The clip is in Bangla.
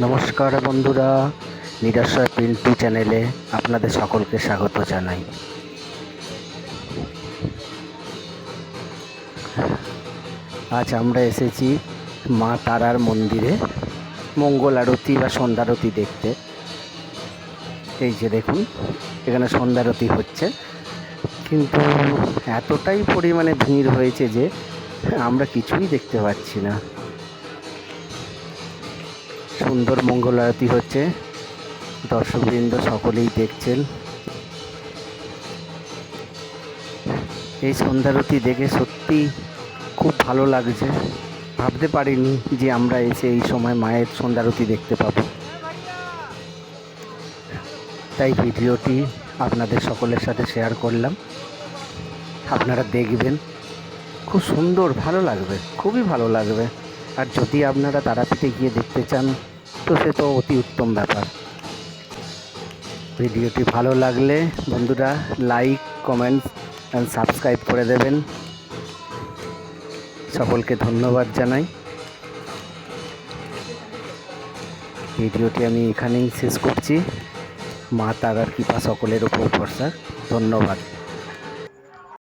নমস্কার বন্ধুরা, নিরাশ্বর পিন্টু চ্যানেলে আপনাদের সকলকে স্বাগত জানাই। আজ আমরা এসেছি মা তারার মন্দিরে মঙ্গল আরতি বা সন্ধ্যারতি দেখতে। এই যে দেখুন, এখানে সন্ধ্যারতি হচ্ছে, কিন্তু এতটাই পরিমাণে ভিড় হয়েছে যে আমরা কিছুই দেখতে পাচ্ছি না। সুন্দর মঙ্গল আরতি হচ্ছে, দর্শকবৃন্দ সকলেই দেখছেন। এই সন্ধ্যারতি দেখে সত্যি খুব ভালো লাগছে। ভাবতে পারিনি যে আমরা এসে এই সময় মায়ের সন্ধ্যারতি দেখতে পাবো। তাই ভিডিওটি আপনাদের সকলের সাথে শেয়ার করলাম। আপনারা দেখবেন, খুব সুন্দর, ভালো লাগবে, খুবই ভালো লাগবে। আর যদি আপনারা তারাপীঠে গিয়ে দেখতে চান তো সে তো অতি উত্তম ব্যাপার। ভিডিওটি ভালো লাগলে বন্ধুরা লাইক, কমেন্টস অ্যান্ড সাবস্ক্রাইব করে দেবেন। সকলকে ধন্যবাদ জানাই। ভিডিওটি আমি এখানেই শেষ করছি। মা তারার কৃপা সকলের উপর ভরসা। ধন্যবাদ।